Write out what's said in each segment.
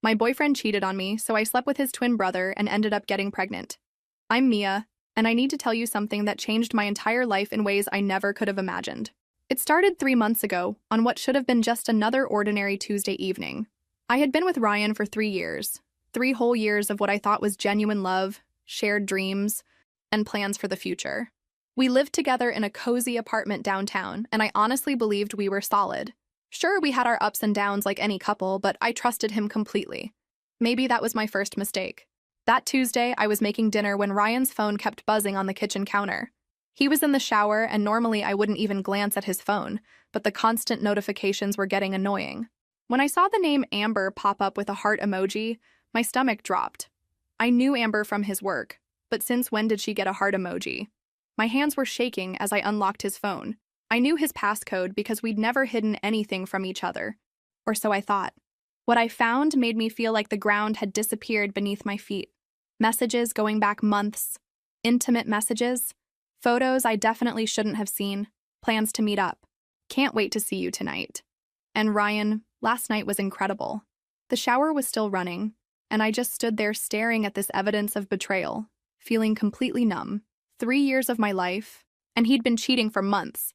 My boyfriend cheated on me, so I slept with his twin brother and ended up getting pregnant. I'm Mia, and I need to tell you something that changed my entire life in ways I never could have imagined. It started 3 months ago, on what should have been just another ordinary Tuesday evening. I had been with Ryan for 3 years, 3 whole years of what I thought was genuine love, shared dreams, and plans for the future. We lived together in a cozy apartment downtown, and I honestly believed we were solid. Sure, we had our ups and downs like any couple, but I trusted him completely. Maybe that was my first mistake. That Tuesday, I was making dinner when Ryan's phone kept buzzing on the kitchen counter. He was in the shower, and normally I wouldn't even glance at his phone, but the constant notifications were getting annoying. When I saw the name Amber pop up with a heart emoji, my stomach dropped. I knew Amber from his work, but since when did she get a heart emoji? My hands were shaking as I unlocked his phone. I knew his passcode because we'd never hidden anything from each other. Or so I thought. What I found made me feel like the ground had disappeared beneath my feet. Messages going back months. Intimate messages. Photos I definitely shouldn't have seen. Plans to meet up. Can't wait to see you tonight. And Ryan, last night was incredible. The shower was still running, and I just stood there staring at this evidence of betrayal, feeling completely numb. 3 years of my life, and he'd been cheating for months.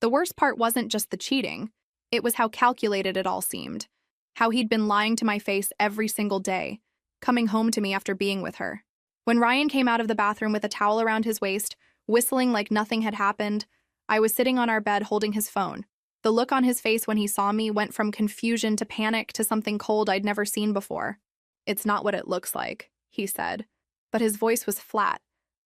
The worst part wasn't just the cheating, it was how calculated it all seemed. How he'd been lying to my face every single day, coming home to me after being with her. When Ryan came out of the bathroom with a towel around his waist, whistling like nothing had happened, I was sitting on our bed holding his phone. The look on his face when he saw me went from confusion to panic to something cold I'd never seen before. "It's not what it looks like," he said, but his voice was flat,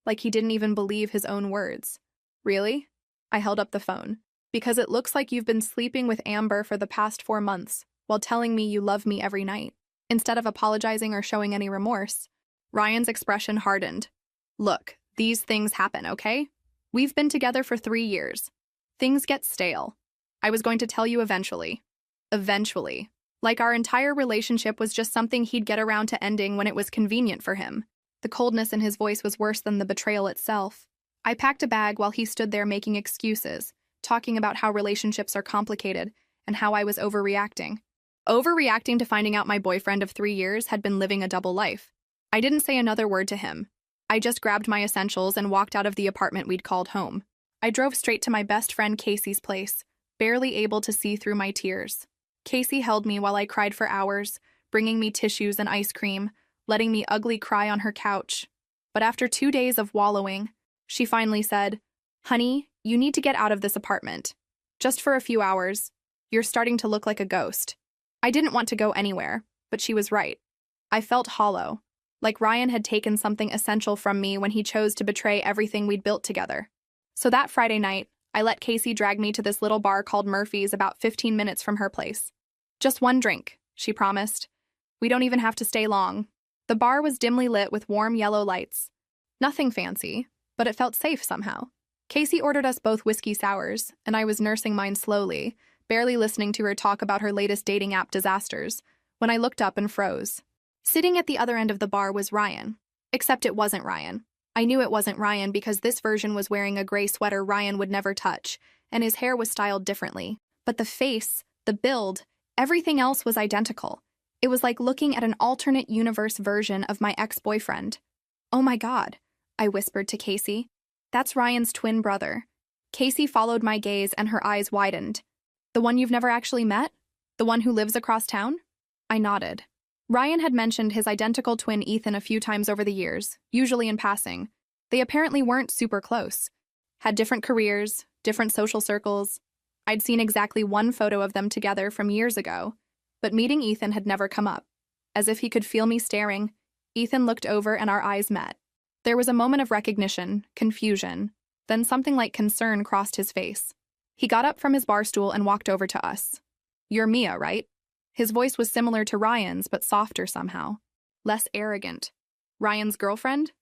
like he didn't even believe his own words. "Really?" I held up the phone. "Because it looks like you've been sleeping with Amber for the past 4 months, while telling me you love me every night." Instead of apologizing or showing any remorse, Ryan's expression hardened. "Look, these things happen, okay? We've been together for 3 years. Things get stale. I was going to tell you eventually." Eventually. Like our entire relationship was just something he'd get around to ending when it was convenient for him. The coldness in his voice was worse than the betrayal itself. I packed a bag while he stood there making excuses, talking about how relationships are complicated and how I was overreacting. Overreacting to finding out my boyfriend of 3 years had been living a double life. I didn't say another word to him. I just grabbed my essentials and walked out of the apartment we'd called home. I drove straight to my best friend Casey's place, barely able to see through my tears. Casey held me while I cried for hours, bringing me tissues and ice cream, letting me ugly cry on her couch. But after 2 days of wallowing, she finally said, "Honey, you need to get out of this apartment. Just for a few hours. You're starting to look like a ghost." I didn't want to go anywhere, but she was right. I felt hollow, like Ryan had taken something essential from me when he chose to betray everything we'd built together. So that Friday night, I let Casey drag me to this little bar called Murphy's about 15 minutes from her place. "Just one drink," she promised. "We don't even have to stay long." The bar was dimly lit with warm yellow lights. Nothing fancy, but it felt safe somehow. Casey ordered us both whiskey sours, and I was nursing mine slowly, barely listening to her talk about her latest dating app disasters, when I looked up and froze. Sitting at the other end of the bar was Ryan. Except it wasn't Ryan. I knew it wasn't Ryan because this version was wearing a gray sweater Ryan would never touch, and his hair was styled differently. But the face, the build, everything else was identical. It was like looking at an alternate universe version of my ex-boyfriend. "Oh my God," I whispered to Casey. "That's Ryan's twin brother." Casey followed my gaze and her eyes widened. "The one you've never actually met? The one who lives across town?" I nodded. Ryan had mentioned his identical twin Ethan a few times over the years, usually in passing. They apparently weren't super close. Had different careers, different social circles. I'd seen exactly one photo of them together from years ago, but meeting Ethan had never come up. As if he could feel me staring, Ethan looked over and our eyes met. There was a moment of recognition, confusion, then something like concern crossed his face. He got up from his bar stool and walked over to us. "You're Mia, right?" His voice was similar to Ryan's, but softer somehow. Less arrogant. "Ryan's girlfriend?"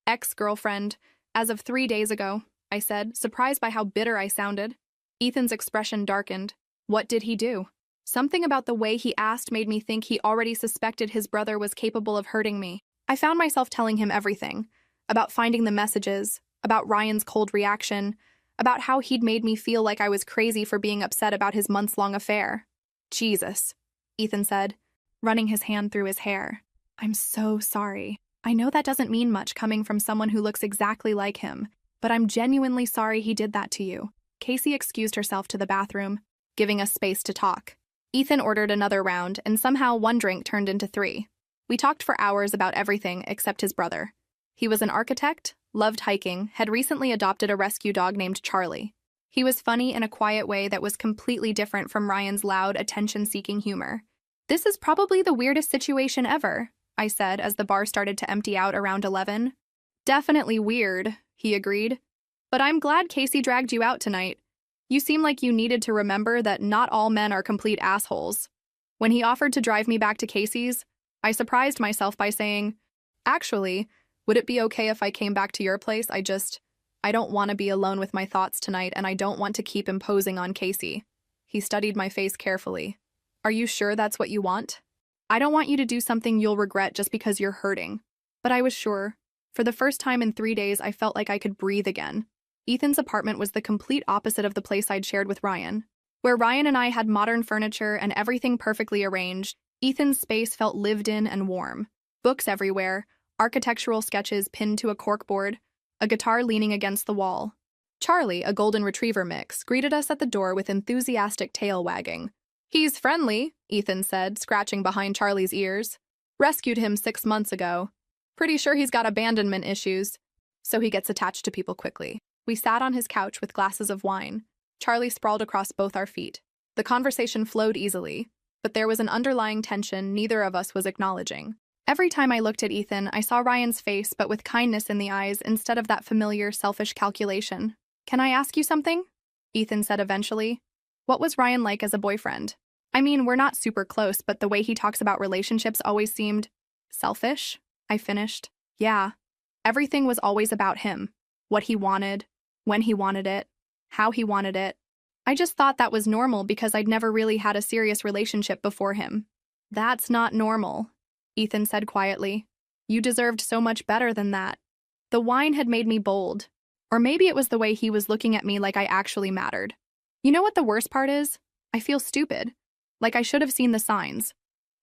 "Ex-girlfriend. As of 3 days ago," I said, surprised by how bitter I sounded. Ethan's expression darkened. What did he do? Something about the way he asked made me think he already suspected his brother was capable of hurting me. I found myself telling him everything. About finding the messages, about Ryan's cold reaction, about how he'd made me feel like I was crazy for being upset about his months-long affair. "Jesus," Ethan said. running his hand through his hair. I'm so sorry. I know that doesn't mean much coming from someone who looks exactly like him, but I'm genuinely sorry he did that to you. Casey excused herself to the bathroom, giving us space to talk. Ethan ordered another round, and somehow one drink turned into 3. We talked for hours about everything except his brother. He was an architect, loved hiking, had recently adopted a rescue dog named Charlie. He was funny in a quiet way that was completely different from Ryan's loud, attention-seeking humor. This is probably the weirdest situation ever, I said as the bar started to empty out around 11. Definitely weird, he agreed. But I'm glad Casey dragged you out tonight. You seem like you needed to remember that not all men are complete assholes. When he offered to drive me back to Casey's, I surprised myself by saying, "Actually, would it be okay if I came back to your place? I don't want to be alone with my thoughts tonight, and I don't want to keep imposing on Casey." He studied my face carefully. "Are you sure that's what you want? I don't want you to do something you'll regret just because you're hurting." But I was sure. For the first time in 3 days, I felt like I could breathe again. Ethan's apartment was the complete opposite of the place I'd shared with Ryan. Where Ryan and I had modern furniture and everything perfectly arranged, Ethan's space felt lived in and warm. Books everywhere, architectural sketches pinned to a corkboard, a guitar leaning against the wall. Charlie, a golden retriever mix, greeted us at the door with enthusiastic tail wagging. "He's friendly," Ethan said, scratching behind Charlie's ears. "Rescued him 6 months ago. Pretty sure he's got abandonment issues, so he gets attached to people quickly." We sat on his couch with glasses of wine. Charlie sprawled across both our feet. The conversation flowed easily, but there was an underlying tension neither of us was acknowledging. Every time I looked at Ethan, I saw Ryan's face, but with kindness in the eyes instead of that familiar, selfish calculation. "Can I ask you something?" Ethan said eventually. "What was Ryan like as a boyfriend? I mean, we're not super close, but the way he talks about relationships always seemed selfish." I finished. "Yeah. Everything was always about him. What he wanted, when he wanted it, how he wanted it. I just thought that was normal because I'd never really had a serious relationship before him." "That's not normal," Ethan said quietly. "You deserved so much better than that." The wine had made me bold. Or maybe it was the way he was looking at me like I actually mattered. You know what the worst part is? I feel stupid. Like I should have seen the signs.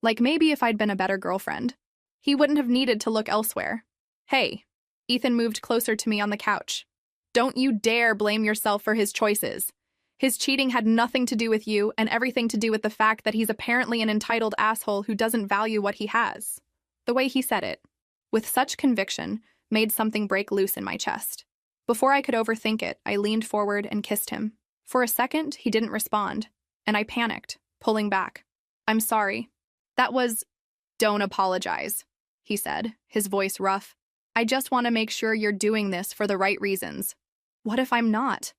Like maybe if I'd been a better girlfriend, he wouldn't have needed to look elsewhere. "Hey," Ethan moved closer to me on the couch. "Don't you dare blame yourself for his choices. His cheating had nothing to do with you and everything to do with the fact that he's apparently an entitled asshole who doesn't value what he has." The way he said it, with such conviction, made something break loose in my chest. Before I could overthink it, I leaned forward and kissed him. For a second, he didn't respond, and I panicked, pulling back. "I'm sorry. That was—" "Don't apologize," he said, his voice rough. "I just want to make sure you're doing this for the right reasons." "What if I'm not?"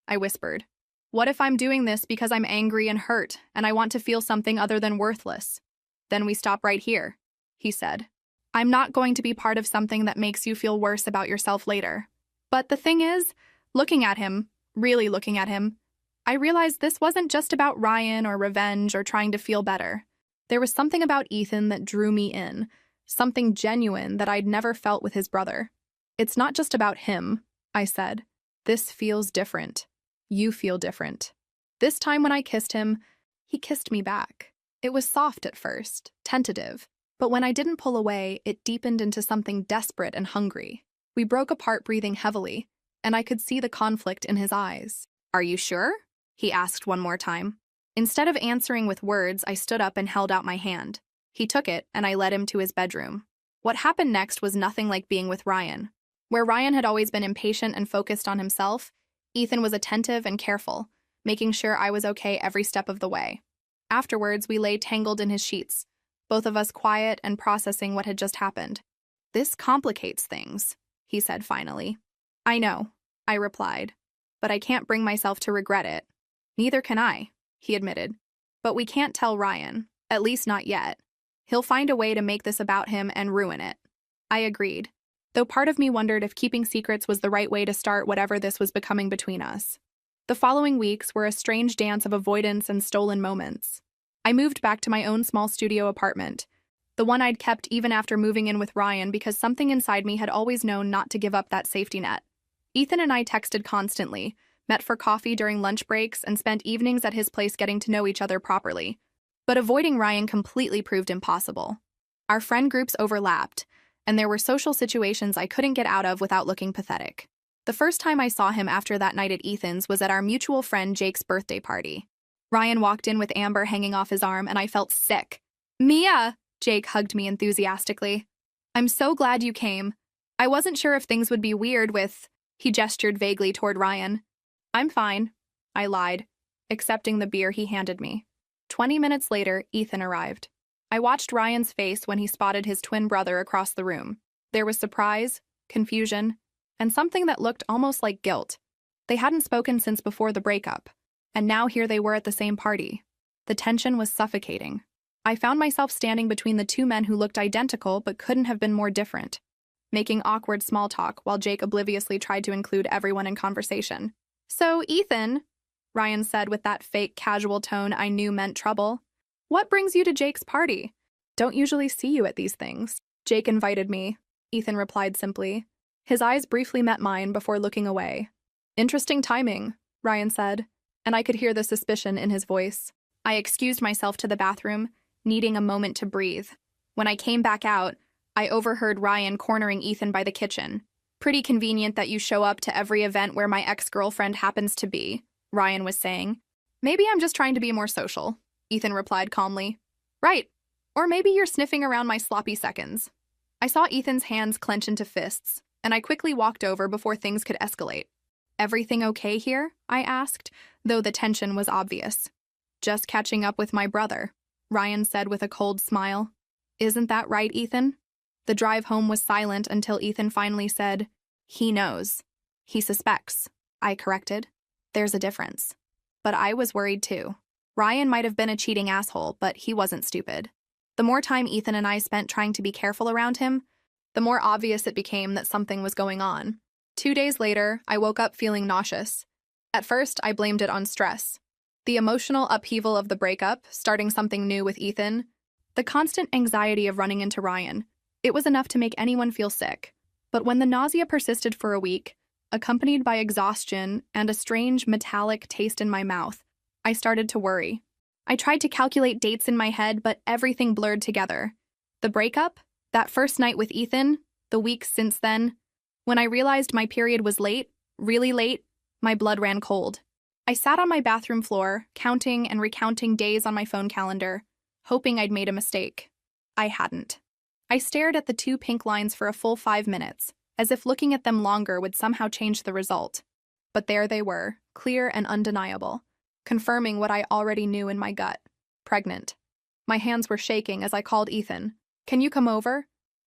I whispered. "What if I'm doing this because I'm angry and hurt, and I want to feel something other than worthless?" "Then we stop right here," he said. "I'm not going to be part of something that makes you feel worse about yourself later." But the thing is, looking at him, really looking at him, I realized this wasn't just about Ryan or revenge or trying to feel better. There was something about Ethan that drew me in, something genuine that I'd never felt with his brother. "It's not just about him," I said. "This feels different. You feel different." This time when I kissed him, he kissed me back. It was soft at first, tentative, but when I didn't pull away, it deepened into something desperate and hungry. We broke apart breathing heavily, and I could see the conflict in his eyes. "Are you sure?" he asked one more time. Instead of answering with words, I stood up and held out my hand. He took it, and I led him to his bedroom. What happened next was nothing like being with Ryan. Where Ryan had always been impatient and focused on himself, Ethan was attentive and careful, making sure I was okay every step of the way. Afterwards, we lay tangled in his sheets, both of us quiet and processing what had just happened. "This complicates things," he said finally. "I know," I replied, "but I can't bring myself to regret it." "Neither can I," he admitted. "But we can't tell Ryan, at least not yet. He'll find a way to make this about him and ruin it." I agreed, though part of me wondered if keeping secrets was the right way to start whatever this was becoming between us. The following weeks were a strange dance of avoidance and stolen moments. I moved back to my own small studio apartment, the one I'd kept even after moving in with Ryan because something inside me had always known not to give up that safety net. Ethan and I texted constantly, met for coffee during lunch breaks, and spent evenings at his place getting to know each other properly. But avoiding Ryan completely proved impossible. Our friend groups overlapped, and there were social situations I couldn't get out of without looking pathetic. The first time I saw him after that night at Ethan's was at our mutual friend Jake's birthday party. Ryan walked in with Amber hanging off his arm, and I felt sick. "Mia!" Jake hugged me enthusiastically. "I'm so glad you came. I wasn't sure if things would be weird with—" He gestured vaguely toward Ryan. "I'm fine," I lied, accepting the beer he handed me. 20 minutes later, Ethan arrived. I watched Ryan's face when he spotted his twin brother across the room. There was surprise, confusion, and something that looked almost like guilt. They hadn't spoken since before the breakup, and now here they were at the same party. The tension was suffocating. I found myself standing between the two men who looked identical but couldn't have been more different, making awkward small talk while Jake obliviously tried to include everyone in conversation. "So, Ethan," Ryan said with that fake casual tone I knew meant trouble, "what brings you to Jake's party? Don't usually see you at these things." "Jake invited me," Ethan replied simply. His eyes briefly met mine before looking away. "Interesting timing," Ryan said, and I could hear the suspicion in his voice. I excused myself to the bathroom, needing a moment to breathe. When I came back out, I overheard Ryan cornering Ethan by the kitchen. "Pretty convenient that you show up to every event where my ex-girlfriend happens to be," Ryan was saying. "Maybe I'm just trying to be more social," Ethan replied calmly. "Right. Or maybe you're sniffing around my sloppy seconds." I saw Ethan's hands clench into fists, and I quickly walked over before things could escalate. "Everything okay here?" I asked, though the tension was obvious. "Just catching up with my brother," Ryan said with a cold smile. "Isn't that right, Ethan?" The drive home was silent until Ethan finally said, "He knows. He suspects," I corrected. "There's a difference." But I was worried too. Ryan might have been a cheating asshole, but he wasn't stupid. The more time Ethan and I spent trying to be careful around him, the more obvious it became that something was going on. 2 days later, I woke up feeling nauseous. At first, I blamed it on stress. The emotional upheaval of the breakup, starting something new with Ethan, the constant anxiety of running into Ryan. It was enough to make anyone feel sick. But when the nausea persisted for a week, accompanied by exhaustion and a strange metallic taste in my mouth, I started to worry. I tried to calculate dates in my head, but everything blurred together. The breakup, that first night with Ethan, the weeks since then. When I realized my period was late, really late, my blood ran cold. I sat on my bathroom floor, counting and recounting days on my phone calendar, hoping I'd made a mistake. I hadn't. I stared at the 2 pink lines for a full 5 minutes, as if looking at them longer would somehow change the result. But there they were, clear and undeniable, confirming what I already knew in my gut: pregnant. My hands were shaking as I called Ethan. "Can you come over?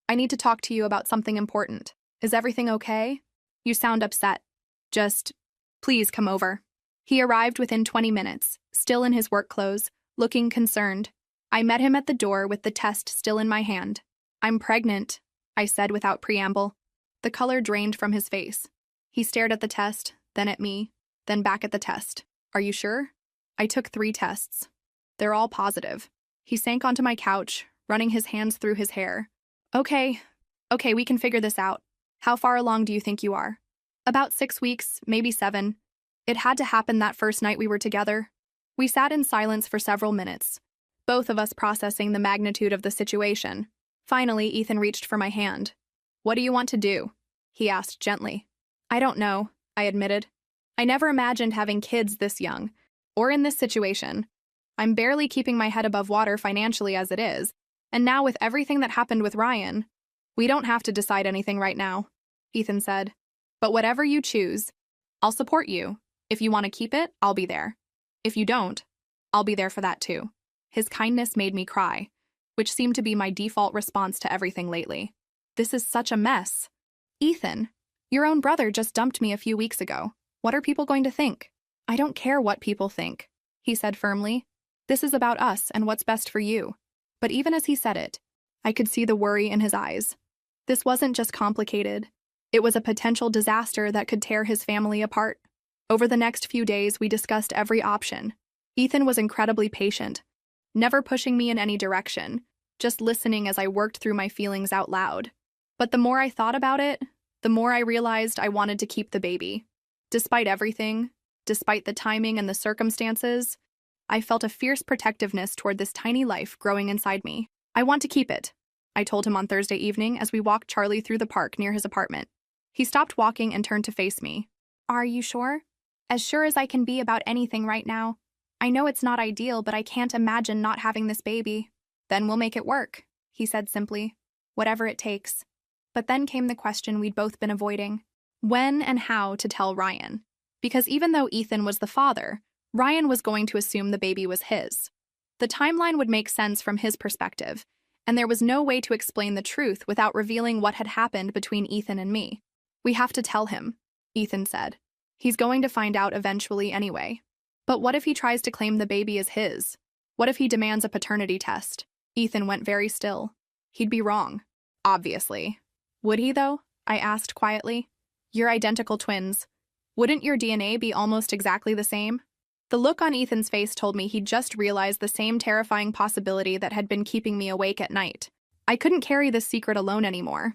I need to talk to you about something important. Is everything okay? You sound upset. Just, please come over." He arrived within 20 minutes, still in his work clothes, looking concerned. I met him at the door with the test still in my hand. "I'm pregnant," I said without preamble. The color drained from his face. He stared at the test, then at me, then back at the test. "Are you sure?" I took 3 tests. "They're all positive." He sank onto my couch, running his hands through his hair. Okay, we can figure this out. How far along do you think you are?" "About 6 weeks, maybe 7. It had to happen that first night we were together." We sat in silence for several minutes, both of us processing the magnitude of the situation. Finally, Ethan reached for my hand. "What do you want to do?" he asked gently. "I don't know," I admitted. "I never imagined having kids this young, or in this situation. I'm barely keeping my head above water financially as it is, and now with everything that happened with Ryan." "We don't have to decide anything right now," Ethan said. "But whatever you choose, I'll support you. If you want to keep it, I'll be there. If you don't, I'll be there for that too." His kindness made me cry, which seemed to be my default response to everything lately. This is such a mess. "Ethan, your own brother just dumped me a few weeks ago. What are people going to think?" "I don't care what people think," he said firmly. "This is about us and what's best for you." But even as he said it, I could see the worry in his eyes. This wasn't just complicated. It was a potential disaster that could tear his family apart. Over the next few days, we discussed every option. Ethan was incredibly patient, never pushing me in any direction, just listening as I worked through my feelings out loud. But the more I thought about it, the more I realized I wanted to keep the baby. Despite everything, despite the timing and the circumstances, I felt a fierce protectiveness toward this tiny life growing inside me. I want to keep it, I told him on Thursday evening as we walked Charlie through the park near his apartment. He stopped walking and turned to face me. Are you sure? As sure as I can be about anything right now. I know it's not ideal, but I can't imagine not having this baby. Then we'll make it work, he said simply. Whatever it takes. But then came the question we'd both been avoiding. When and how to tell Ryan. Because even though Ethan was the father, Ryan was going to assume the baby was his. The timeline would make sense from his perspective, and there was no way to explain the truth without revealing what had happened between Ethan and me. We have to tell him, Ethan said. He's going to find out eventually anyway. But what if he tries to claim the baby as his? What if he demands a paternity test? Ethan went very still. He'd be wrong. Obviously. Would he, though? I asked quietly. You're identical twins. Wouldn't your DNA be almost exactly the same? The look on Ethan's face told me he'd just realized the same terrifying possibility that had been keeping me awake at night. I couldn't carry this secret alone anymore.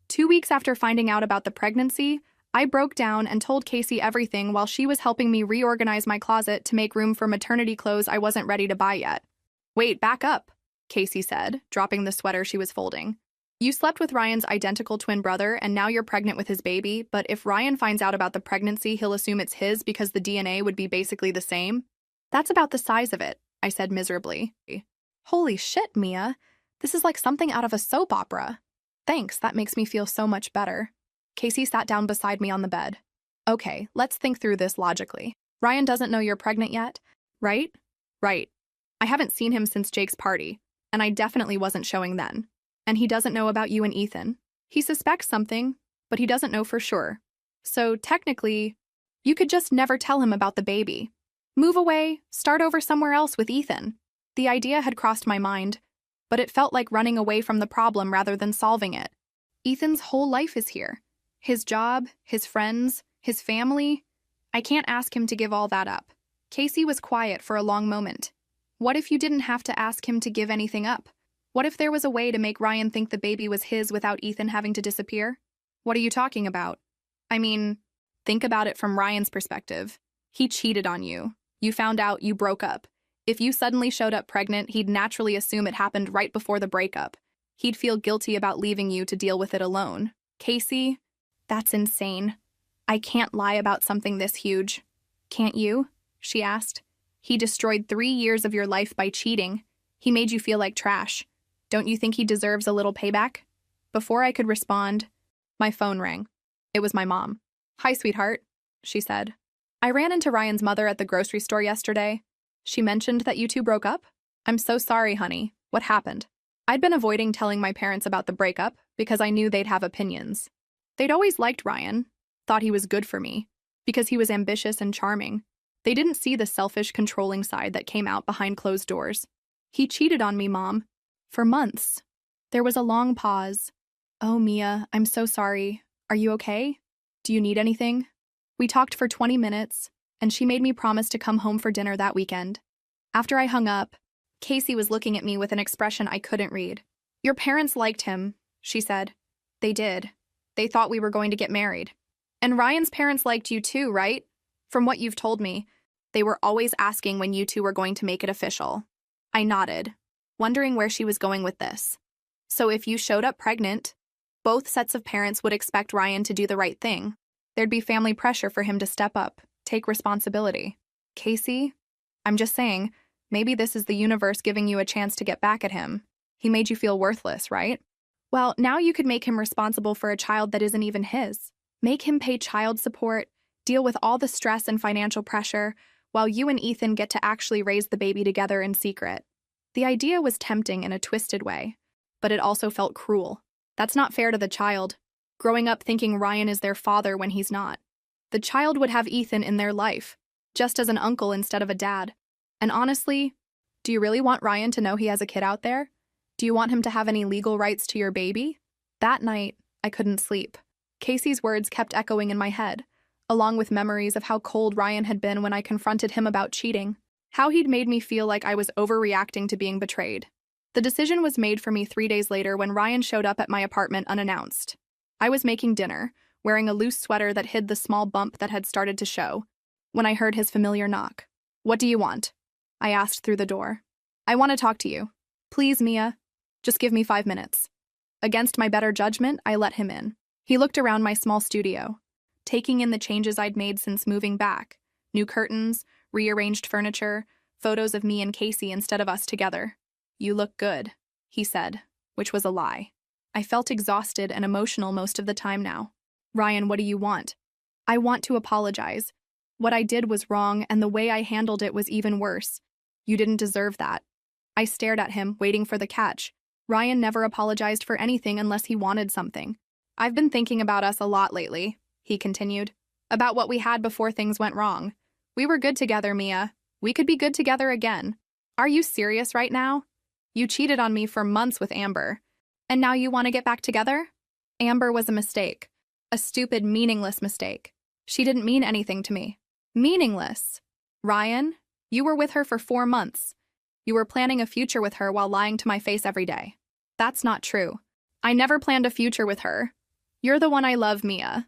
2 weeks after finding out about the pregnancy, I broke down and told Casey everything while she was helping me reorganize my closet to make room for maternity clothes I wasn't ready to buy yet. Wait, back up, Casey said, dropping the sweater she was folding. You slept with Ryan's identical twin brother, and now you're pregnant with his baby, but if Ryan finds out about the pregnancy, he'll assume it's his because the DNA would be basically the same? That's about the size of it, I said miserably. Holy shit, Mia. This is like something out of a soap opera. Thanks, that makes me feel so much better. Casey sat down beside me on the bed. Okay, let's think through this logically. Ryan doesn't know you're pregnant yet, right? Right. I haven't seen him since Jake's party, and I definitely wasn't showing then. And he doesn't know about you and Ethan. He suspects something, but he doesn't know for sure. So technically, you could just never tell him about the baby. Move away, start over somewhere else with Ethan. The idea had crossed my mind, but it felt like running away from the problem rather than solving it. Ethan's whole life is here. His job, his friends, his family. I can't ask him to give all that up. Casey was quiet for a long moment. What if you didn't have to ask him to give anything up? What if there was a way to make Ryan think the baby was his without Ethan having to disappear? What are you talking about? I mean, think about it from Ryan's perspective. He cheated on you. You found out, you broke up. If you suddenly showed up pregnant, he'd naturally assume it happened right before the breakup. He'd feel guilty about leaving you to deal with it alone. Casey, that's insane. I can't lie about something this huge. Can't you? She asked. He destroyed 3 years of your life by cheating. He made you feel like trash. Don't you think he deserves a little payback? Before I could respond, my phone rang. It was my mom. Hi, sweetheart, she said. I ran into Ryan's mother at the grocery store yesterday. She mentioned that you two broke up? I'm so sorry, honey. What happened? I'd been avoiding telling my parents about the breakup because I knew they'd have opinions. They'd always liked Ryan, thought he was good for me, because he was ambitious and charming. They didn't see the selfish, controlling side that came out behind closed doors. He cheated on me, Mom. For months. There was a long pause. Oh, Mia, I'm so sorry. Are you okay? Do you need anything? We talked for 20 minutes, and she made me promise to come home for dinner that weekend. After I hung up, Casey was looking at me with an expression I couldn't read. Your parents liked him, she said. They did. They thought we were going to get married. And Ryan's parents liked you too, right? From what you've told me, they were always asking when you two were going to make it official. I nodded, wondering where she was going with this. So if you showed up pregnant, both sets of parents would expect Ryan to do the right thing. There'd be family pressure for him to step up, take responsibility. Casey, I'm just saying, maybe this is the universe giving you a chance to get back at him. He made you feel worthless, right? Well, now you could make him responsible for a child that isn't even his. Make him pay child support, deal with all the stress and financial pressure, while you and Ethan get to actually raise the baby together in secret. The idea was tempting in a twisted way, but it also felt cruel. That's not fair to the child, growing up thinking Ryan is their father when he's not. The child would have Ethan in their life, just as an uncle instead of a dad. And honestly, do you really want Ryan to know he has a kid out there? Do you want him to have any legal rights to your baby? That night, I couldn't sleep. Casey's words kept echoing in my head, along with memories of how cold Ryan had been when I confronted him about cheating, how he'd made me feel like I was overreacting to being betrayed. The decision was made for me 3 days later when Ryan showed up at my apartment unannounced. I was making dinner, wearing a loose sweater that hid the small bump that had started to show, when I heard his familiar knock. What do you want? I asked through the door. I want to talk to you. Please, Mia. Just give me 5 minutes. Against my better judgment, I let him in. He looked around my small studio, taking in the changes I'd made since moving back. New curtains, rearranged furniture, photos of me and Casey instead of us together. You look good, he said, which was a lie. I felt exhausted and emotional most of the time now. Ryan, what do you want? I want to apologize. What I did was wrong, and the way I handled it was even worse. You didn't deserve that. I stared at him, waiting for the catch. Ryan never apologized for anything unless he wanted something. I've been thinking about us a lot lately, he continued. About what we had before things went wrong. We were good together, Mia. We could be good together again. Are you serious right now? You cheated on me for months with Amber. And now you want to get back together? Amber was a mistake. A stupid, meaningless mistake. She didn't mean anything to me. Meaningless. Ryan, you were with her for 4 months. You were planning a future with her while lying to my face every day. That's not true. I never planned a future with her. You're the one I love, Mia.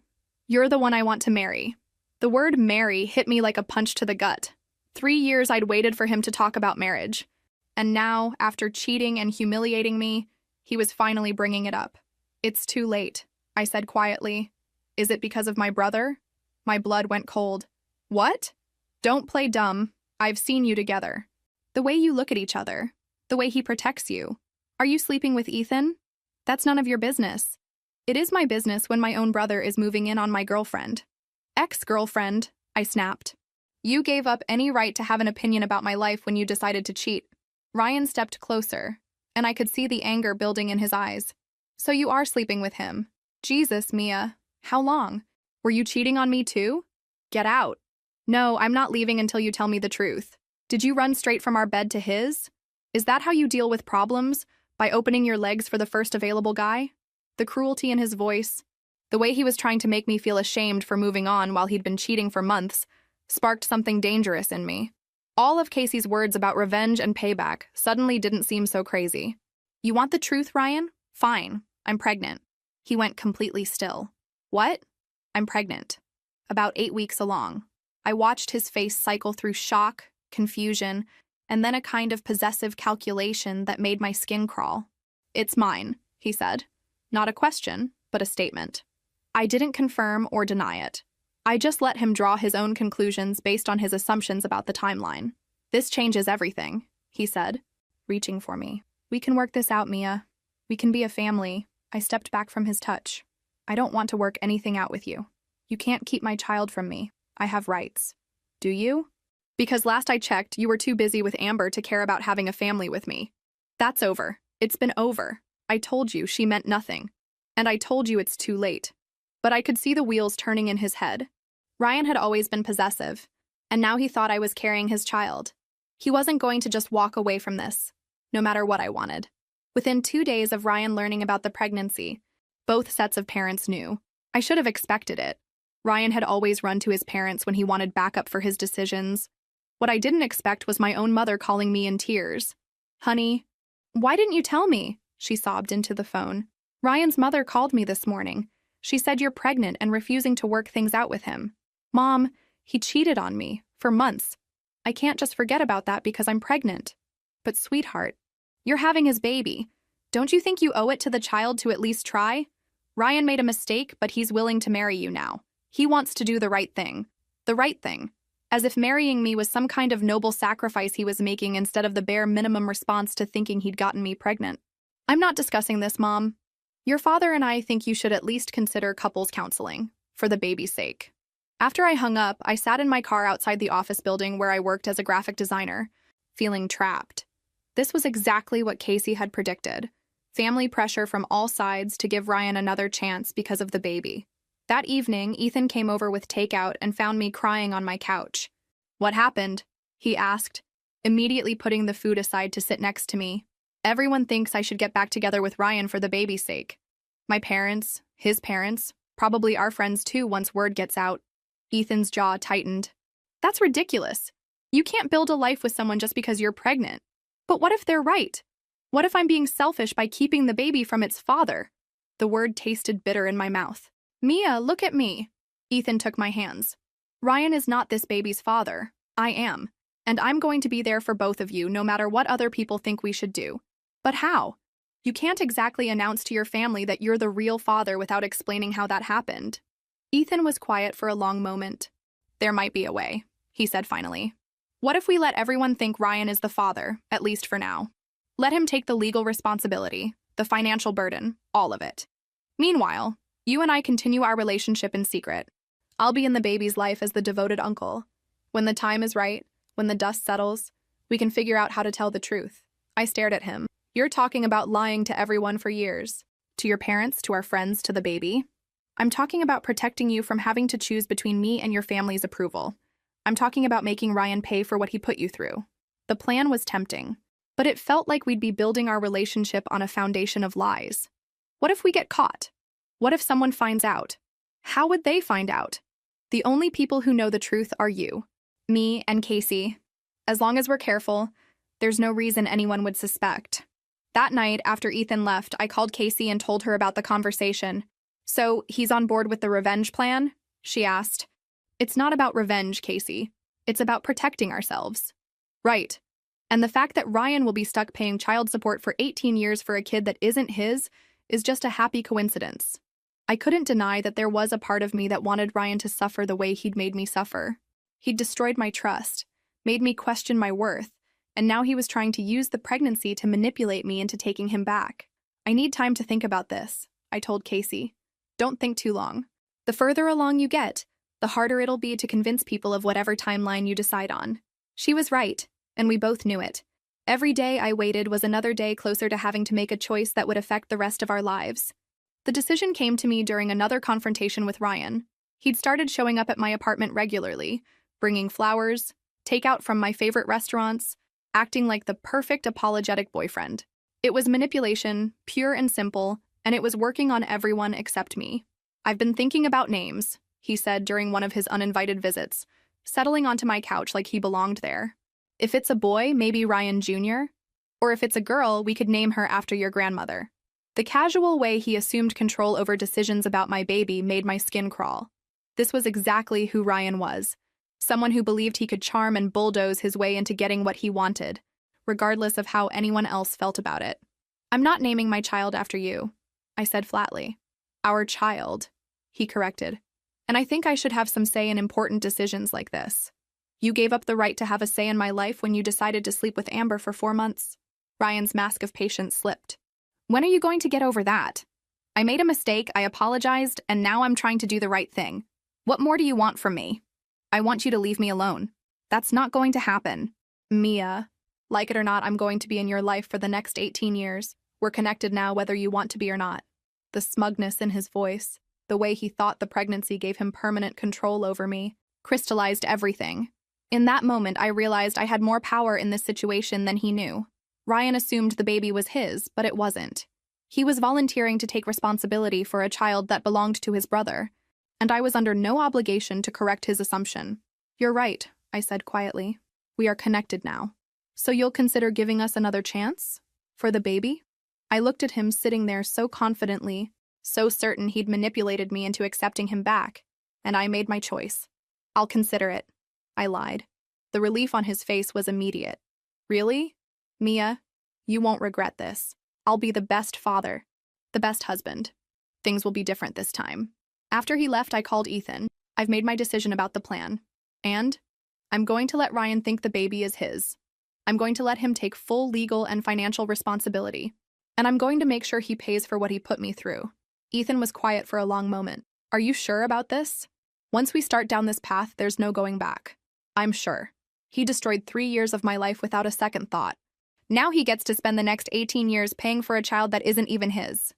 You're the one I want to marry. The word marry hit me like a punch to the gut. 3 years I'd waited for him to talk about marriage. And now, after cheating and humiliating me, he was finally bringing it up. It's too late, I said quietly. Is it because of my brother? My blood went cold. What? Don't play dumb. I've seen you together. The way you look at each other. The way he protects you. Are you sleeping with Ethan? That's none of your business. It is my business when my own brother is moving in on my girlfriend. Ex-girlfriend, I snapped. You gave up any right to have an opinion about my life when you decided to cheat. Ryan stepped closer, and I could see the anger building in his eyes. So you are sleeping with him. Jesus, Mia. How long? Were you cheating on me too? Get out. No, I'm not leaving until you tell me the truth. Did you run straight from our bed to his? Is that how you deal with problems? By opening your legs for the first available guy? The cruelty in his voice, the way he was trying to make me feel ashamed for moving on while he'd been cheating for months, sparked something dangerous in me. All of Casey's words about revenge and payback suddenly didn't seem so crazy. You want the truth, Ryan? Fine. I'm pregnant. He went completely still. What? I'm pregnant. About 8 weeks along. I watched his face cycle through shock, confusion, and then a kind of possessive calculation that made my skin crawl. It's mine, he said. Not a question, but a statement. I didn't confirm or deny it. I just let him draw his own conclusions based on his assumptions about the timeline. This changes everything, he said, reaching for me. We can work this out, Mia. We can be a family. I stepped back from his touch. I don't want to work anything out with you. You can't keep my child from me. I have rights. Do you? Because last I checked, you were too busy with Amber to care about having a family with me. That's over. It's been over. I told you she meant nothing. And I told you it's too late. But I could see the wheels turning in his head. Ryan had always been possessive, and now he thought I was carrying his child. He wasn't going to just walk away from this, no matter what I wanted. Within 2 days of Ryan learning about the pregnancy, both sets of parents knew. I should have expected it. Ryan had always run to his parents when he wanted backup for his decisions. What I didn't expect was my own mother calling me in tears. Honey, why didn't you tell me? She sobbed into the phone. Ryan's mother called me this morning. She said you're pregnant and refusing to work things out with him. Mom, he cheated on me for months. I can't just forget about that because I'm pregnant. But sweetheart, you're having his baby. Don't you think you owe it to the child to at least try? Ryan made a mistake, but he's willing to marry you now. He wants to do the right thing. The right thing. As if marrying me was some kind of noble sacrifice he was making instead of the bare minimum response to thinking he'd gotten me pregnant. I'm not discussing this, Mom. Your father and I think you should at least consider couples counseling, for the baby's sake. After I hung up, I sat in my car outside the office building where I worked as a graphic designer, feeling trapped. This was exactly what Casey had predicted. Family pressure from all sides to give Ryan another chance because of the baby. That evening, Ethan came over with takeout and found me crying on my couch. What happened? He asked, immediately putting the food aside to sit next to me. Everyone thinks I should get back together with Ryan for the baby's sake. My parents, his parents, probably our friends too once word gets out. Ethan's jaw tightened. That's ridiculous. You can't build a life with someone just because you're pregnant. But what if they're right? What if I'm being selfish by keeping the baby from its father? The word tasted bitter in my mouth. Mia, look at me. Ethan took my hands. Ryan is not this baby's father. I am. And I'm going to be there for both of you, no matter what other people think we should do. But how? You can't exactly announce to your family that you're the real father without explaining how that happened. Ethan was quiet for a long moment. There might be a way, he said finally. What if we let everyone think Ryan is the father, at least for now? Let him take the legal responsibility, the financial burden, all of it. Meanwhile, you and I continue our relationship in secret. I'll be in the baby's life as the devoted uncle. When the time is right, when the dust settles, we can figure out how to tell the truth. I stared at him. You're talking about lying to everyone for years. To your parents, to our friends, to the baby. I'm talking about protecting you from having to choose between me and your family's approval. I'm talking about making Ryan pay for what he put you through. The plan was tempting, but it felt like we'd be building our relationship on a foundation of lies. What if we get caught? What if someone finds out? How would they find out? The only people who know the truth are you, me, and Casey. As long as we're careful, there's no reason anyone would suspect. That night, after Ethan left, I called Casey and told her about the conversation. So, he's on board with the revenge plan? She asked. It's not about revenge, Casey. It's about protecting ourselves. Right. And the fact that Ryan will be stuck paying child support for 18 years for a kid that isn't his is just a happy coincidence. I couldn't deny that there was a part of me that wanted Ryan to suffer the way he'd made me suffer. He'd destroyed my trust, made me question my worth, and now he was trying to use the pregnancy to manipulate me into taking him back. I need time to think about this, I told Casey. Don't think too long. The further along you get, the harder it'll be to convince people of whatever timeline you decide on. She was right, and we both knew it. Every day I waited was another day closer to having to make a choice that would affect the rest of our lives. The decision came to me during another confrontation with Ryan. He'd started showing up at my apartment regularly, bringing flowers, takeout from my favorite restaurants, acting like the perfect apologetic boyfriend. It was manipulation, pure and simple, and it was working on everyone except me. I've been thinking about names, he said during one of his uninvited visits, settling onto my couch like he belonged there. If it's a boy, maybe Ryan Jr., or if it's a girl, we could name her after your grandmother. The casual way he assumed control over decisions about my baby made my skin crawl. This was exactly who Ryan was, someone who believed he could charm and bulldoze his way into getting what he wanted, regardless of how anyone else felt about it. I'm not naming my child after you, I said flatly. Our child, he corrected. And I think I should have some say in important decisions like this. You gave up the right to have a say in my life when you decided to sleep with Amber for 4 months. Ryan's mask of patience slipped. When are you going to get over that? I made a mistake, I apologized, and now I'm trying to do the right thing. What more do you want from me? I want you to leave me alone. That's not going to happen. Mia, like it or not, I'm going to be in your life for the next 18 years. We're connected now whether you want to be or not. The smugness in his voice, the way he thought the pregnancy gave him permanent control over me, crystallized everything. In that moment, I realized I had more power in this situation than he knew. Ryan assumed the baby was his, but it wasn't. He was volunteering to take responsibility for a child that belonged to his brother, and I was under no obligation to correct his assumption. You're right, I said quietly. We are connected now. So you'll consider giving us another chance? For the baby? I looked at him sitting there so confidently, so certain he'd manipulated me into accepting him back, and I made my choice. I'll consider it. I lied. The relief on his face was immediate. Really? Mia, you won't regret this. I'll be the best father, the best husband. Things will be different this time. After he left, I called Ethan. I've made my decision about the plan. And I'm going to let Ryan think the baby is his. I'm going to let him take full legal and financial responsibility. And I'm going to make sure he pays for what he put me through. Ethan was quiet for a long moment. Are you sure about this? Once we start down this path, there's no going back. I'm sure. He destroyed 3 years of my life without a second thought. Now he gets to spend the next 18 years paying for a child that isn't even his.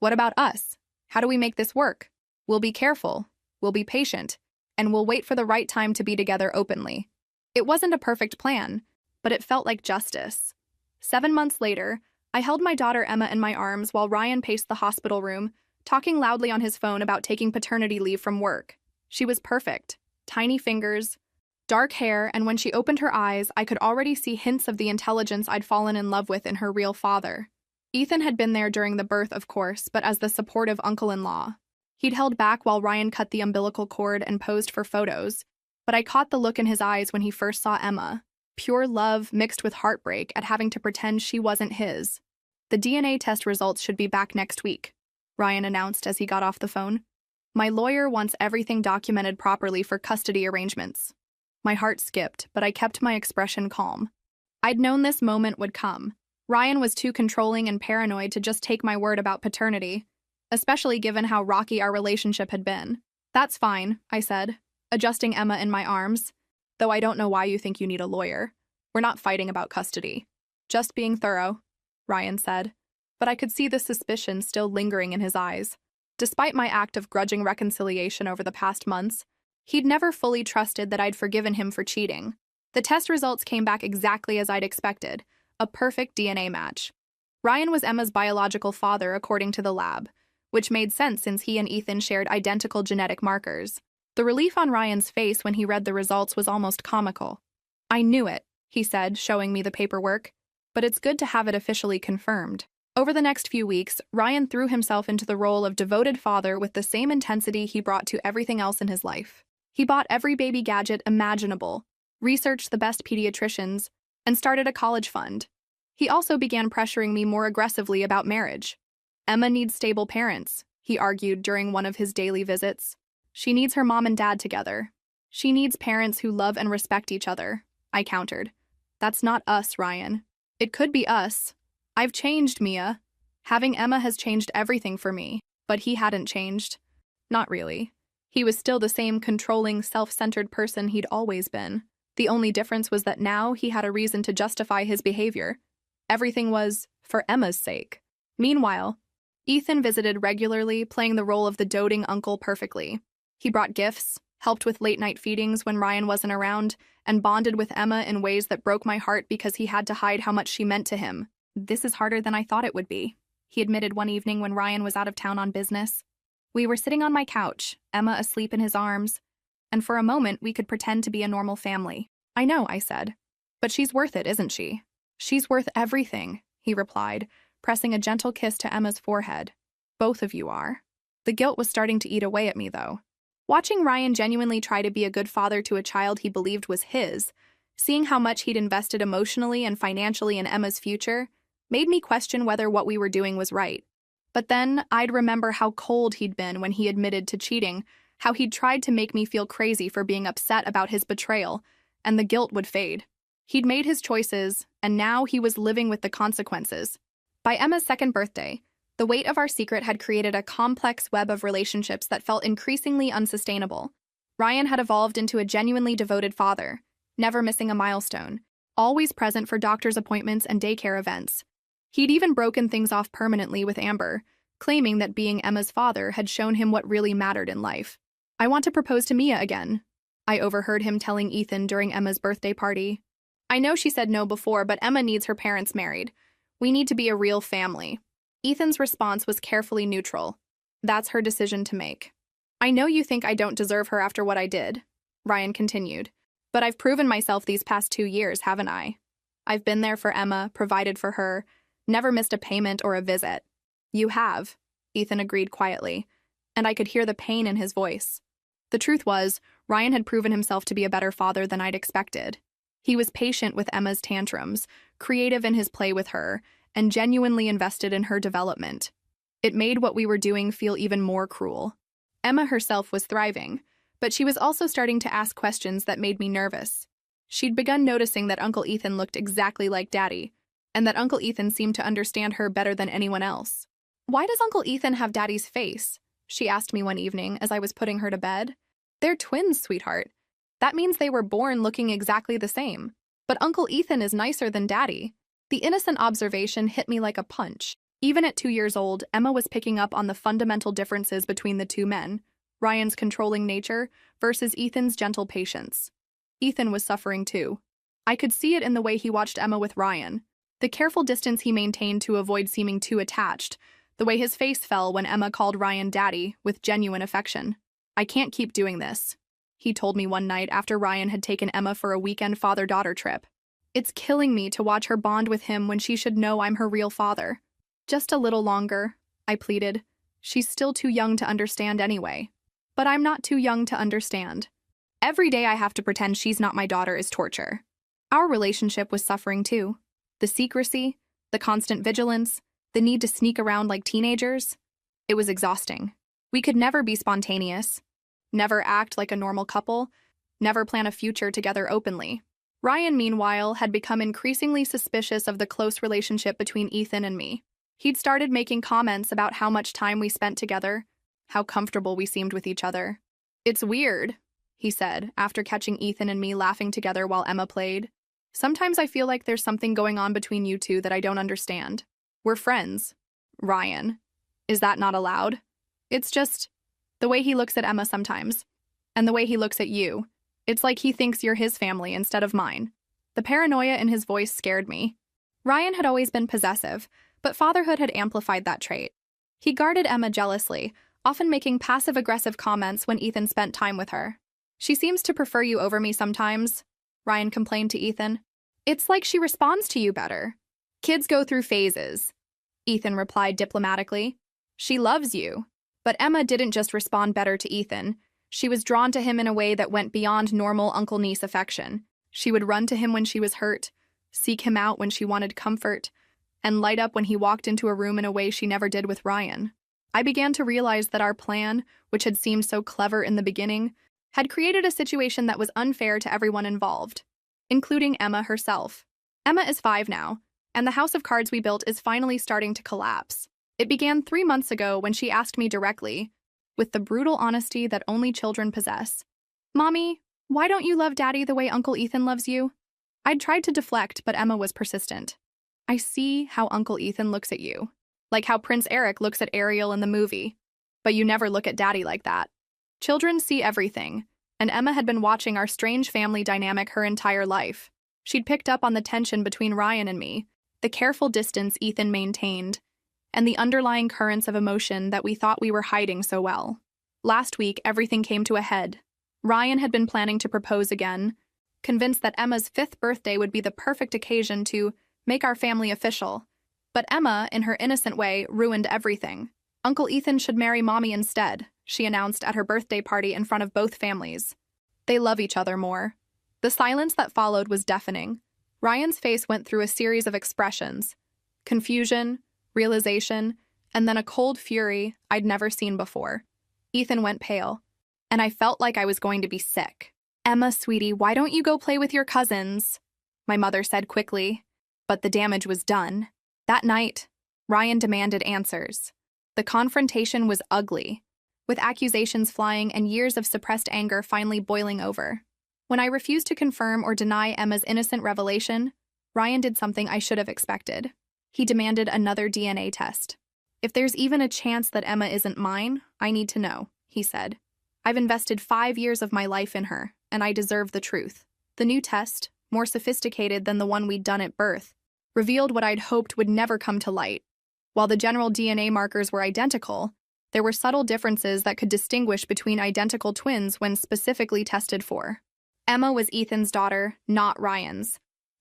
What about us? How do we make this work? We'll be careful, we'll be patient, and we'll wait for the right time to be together openly. It wasn't a perfect plan, but it felt like justice. 7 months later, I held my daughter Emma in my arms while Ryan paced the hospital room, talking loudly on his phone about taking paternity leave from work. She was perfect. Tiny fingers, dark hair, and when she opened her eyes, I could already see hints of the intelligence I'd fallen in love with in her real father. Ethan had been there during the birth, of course, but as the supportive uncle-in-law. He'd held back while Ryan cut the umbilical cord and posed for photos, but I caught the look in his eyes when he first saw Emma. Pure love mixed with heartbreak at having to pretend she wasn't his. The DNA test results should be back next week, Ryan announced as he got off the phone. My lawyer wants everything documented properly for custody arrangements. My heart skipped, but I kept my expression calm. I'd known this moment would come. Ryan was too controlling and paranoid to just take my word about paternity, especially given how rocky our relationship had been. That's fine, I said, adjusting Emma in my arms, though I don't know why you think you need a lawyer. We're not fighting about custody. Just being thorough, Ryan said, but I could see the suspicion still lingering in his eyes. Despite my act of grudging reconciliation over the past months, he'd never fully trusted that I'd forgiven him for cheating. The test results came back exactly as I'd expected, a perfect DNA match. Ryan was Emma's biological father according to the lab, which made sense since he and Ethan shared identical genetic markers. The relief on Ryan's face when he read the results was almost comical. I knew it, he said, showing me the paperwork, but it's good to have it officially confirmed. Over the next few weeks, Ryan threw himself into the role of devoted father with the same intensity he brought to everything else in his life. He bought every baby gadget imaginable, researched the best pediatricians, and started a college fund. He also began pressuring me more aggressively about marriage. Emma needs stable parents, he argued during one of his daily visits. She needs her mom and dad together. She needs parents who love and respect each other, I countered. That's not us, Ryan. It could be us. I've changed, Mia. Having Emma has changed everything for me, but he hadn't changed. Not really. He was still the same controlling, self-centered person he'd always been. The only difference was that now he had a reason to justify his behavior. Everything was for Emma's sake. Meanwhile, Ethan visited regularly, playing the role of the doting uncle perfectly. He brought gifts, helped with late-night feedings when Ryan wasn't around, and bonded with Emma in ways that broke my heart because he had to hide how much she meant to him. This is harder than I thought it would be, he admitted one evening when Ryan was out of town on business. We were sitting on my couch, Emma asleep in his arms, and for a moment we could pretend to be a normal family. I know, I said. But she's worth it, isn't she? She's worth everything, he replied, pressing a gentle kiss to Emma's forehead. Both of you are. The guilt was starting to eat away at me, though. Watching Ryan genuinely try to be a good father to a child he believed was his, seeing how much he'd invested emotionally and financially in Emma's future, made me question whether what we were doing was right. But then I'd remember how cold he'd been when he admitted to cheating, how he'd tried to make me feel crazy for being upset about his betrayal, and the guilt would fade. He'd made his choices, and now he was living with the consequences. By Emma's second birthday, the weight of our secret had created a complex web of relationships that felt increasingly unsustainable. Ryan had evolved into a genuinely devoted father, never missing a milestone, always present for doctor's appointments and daycare events. He'd even broken things off permanently with Amber, claiming that being Emma's father had shown him what really mattered in life. I want to propose to Mia again, I overheard him telling Ethan during Emma's birthday party. I know she said no before, but Emma needs her parents married. We need to be a real family. Ethan's response was carefully neutral. That's her decision to make. I know you think I don't deserve her after what I did, Ryan continued, but I've proven myself these past 2 years, haven't I? I've been there for Emma, provided for her, never missed a payment or a visit. You have, Ethan agreed quietly, and I could hear the pain in his voice. The truth was, Ryan had proven himself to be a better father than I'd expected. He was patient with Emma's tantrums, creative in his play with her, and genuinely invested in her development. It made what we were doing feel even more cruel. Emma herself was thriving, but she was also starting to ask questions that made me nervous. She'd begun noticing that Uncle Ethan looked exactly like Daddy, and that Uncle Ethan seemed to understand her better than anyone else. Why does Uncle Ethan have Daddy's face? She asked me one evening as I was putting her to bed. They're twins, sweetheart. That means they were born looking exactly the same. But Uncle Ethan is nicer than Daddy. The innocent observation hit me like a punch. Even at 2 years old, Emma was picking up on the fundamental differences between the two men, Ryan's controlling nature versus Ethan's gentle patience. Ethan was suffering too. I could see it in the way he watched Emma with Ryan, the careful distance he maintained to avoid seeming too attached, the way his face fell when Emma called Ryan Daddy with genuine affection. I can't keep doing this, he told me one night after Ryan had taken Emma for a weekend father-daughter trip. It's killing me to watch her bond with him when she should know I'm her real father. Just a little longer, I pleaded. She's still too young to understand anyway. But I'm not too young to understand. Every day I have to pretend she's not my daughter is torture. Our relationship was suffering too. The secrecy, the constant vigilance, the need to sneak around like teenagers. It was exhausting. We could never be spontaneous, never act like a normal couple, never plan a future together openly. Ryan, meanwhile, had become increasingly suspicious of the close relationship between Ethan and me. He'd started making comments about how much time we spent together, how comfortable we seemed with each other. "It's weird," he said, after catching Ethan and me laughing together while Emma played. "Sometimes I feel like there's something going on between you two that I don't understand. We're friends. Ryan. Is that not allowed? It's just the way he looks at Emma sometimes, and the way he looks at you. It's like he thinks you're his family instead of mine." The paranoia in his voice scared me. Ryan had always been possessive, but fatherhood had amplified that trait. He guarded Emma jealously, often making passive-aggressive comments when Ethan spent time with her. "She seems to prefer you over me sometimes," Ryan complained to Ethan. "It's like she responds to you better." "Kids go through phases," Ethan replied diplomatically. "She loves you." But Emma didn't just respond better to Ethan. She was drawn to him in a way that went beyond normal uncle-niece affection. She would run to him when she was hurt, seek him out when she wanted comfort, and light up when he walked into a room in a way she never did with Ryan. I began to realize that our plan, which had seemed so clever in the beginning, had created a situation that was unfair to everyone involved, including Emma herself. Emma is 5 now, and the house of cards we built is finally starting to collapse. It began 3 months ago when she asked me directly, with the brutal honesty that only children possess, "Mommy, why don't you love Daddy the way Uncle Ethan loves you?" I'd tried to deflect, but Emma was persistent. "I see how Uncle Ethan looks at you, like how Prince Eric looks at Ariel in the movie, but you never look at Daddy like that." Children see everything, and Emma had been watching our strange family dynamic her entire life. She'd picked up on the tension between Ryan and me, the careful distance Ethan maintained, and the underlying currents of emotion that we thought we were hiding so well. Last week, everything came to a head. Ryan had been planning to propose again, convinced that Emma's 5th birthday would be the perfect occasion to make our family official. But Emma, in her innocent way, ruined everything. "Uncle Ethan should marry Mommy instead," she announced at her birthday party in front of both families. "They love each other more." The silence that followed was deafening. Ryan's face went through a series of expressions: confusion, realization, and then a cold fury I'd never seen before. Ethan went pale, and I felt like I was going to be sick. "Emma, sweetie, why don't you go play with your cousins?" my mother said quickly, but the damage was done. That night, Ryan demanded answers. The confrontation was ugly, with accusations flying and years of suppressed anger finally boiling over. When I refused to confirm or deny Emma's innocent revelation, Ryan did something I should have expected. He demanded another DNA test. "If there's even a chance that Emma isn't mine, I need to know," he said. "I've invested 5 years of my life in her, and I deserve the truth." The new test, more sophisticated than the one we'd done at birth, revealed what I'd hoped would never come to light. While the general DNA markers were identical, there were subtle differences that could distinguish between identical twins when specifically tested for. Emma was Ethan's daughter, not Ryan's.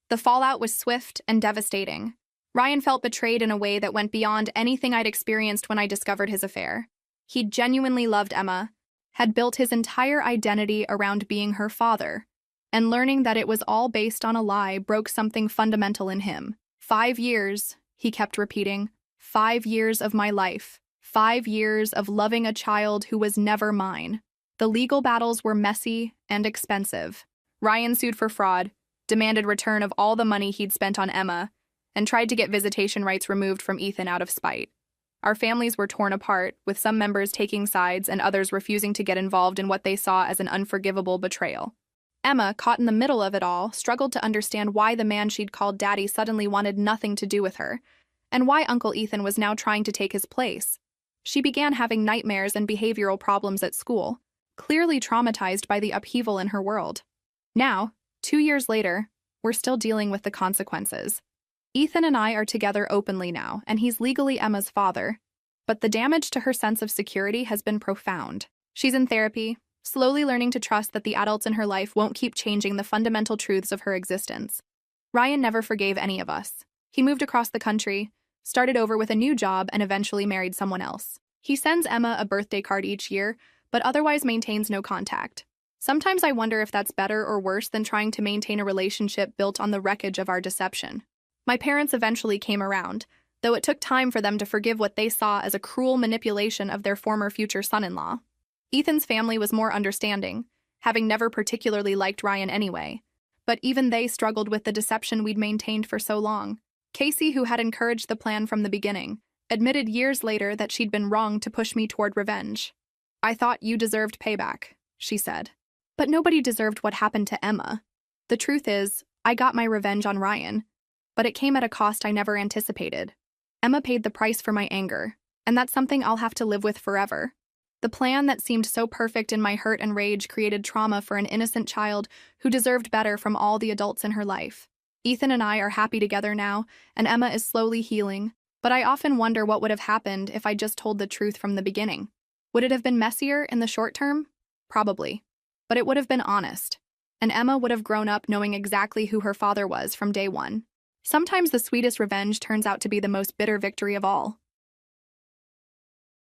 The fallout was swift and devastating. Ryan felt betrayed in a way that went beyond anything I'd experienced when I discovered his affair. He genuinely loved Emma, had built his entire identity around being her father, and learning that it was all based on a lie broke something fundamental in him. 5 years, he kept repeating, 5 years of my life, 5 years of loving a child who was never mine. The legal battles were messy and expensive. Ryan sued for fraud, demanded return of all the money he'd spent on Emma, and tried to get visitation rights removed from Ethan out of spite. Our families were torn apart, with some members taking sides and others refusing to get involved in what they saw as an unforgivable betrayal. Emma, caught in the middle of it all, struggled to understand why the man she'd called Daddy suddenly wanted nothing to do with her, and why Uncle Ethan was now trying to take his place. She began having nightmares and behavioral problems at school, clearly traumatized by the upheaval in her world. Now, 2 years later, we're still dealing with the consequences. Ethan and I are together openly now, and he's legally Emma's father, but the damage to her sense of security has been profound. She's in therapy, slowly learning to trust that the adults in her life won't keep changing the fundamental truths of her existence. Ryan never forgave any of us. He moved across the country, started over with a new job, and eventually married someone else. He sends Emma a birthday card each year, but otherwise maintains no contact. Sometimes I wonder if that's better or worse than trying to maintain a relationship built on the wreckage of our deception. My parents eventually came around, though it took time for them to forgive what they saw as a cruel manipulation of their former future son-in-law. Ethan's family was more understanding, having never particularly liked Ryan anyway, but even they struggled with the deception we'd maintained for so long. Casey, who had encouraged the plan from the beginning, admitted years later that she'd been wrong to push me toward revenge. "I thought you deserved payback," she said. "But nobody deserved what happened to Emma. The truth is, I got my revenge on Ryan, but it came at a cost I never anticipated. Emma paid the price for my anger, and that's something I'll have to live with forever. The plan that seemed so perfect in my hurt and rage created trauma for an innocent child who deserved better from all the adults in her life. Ethan and I are happy together now, and Emma is slowly healing, but I often wonder what would have happened if I just told the truth from the beginning. Would it have been messier in the short term? Probably. But it would have been honest, and Emma would have grown up knowing exactly who her father was from day one. Sometimes the sweetest revenge turns out to be the most bitter victory of all.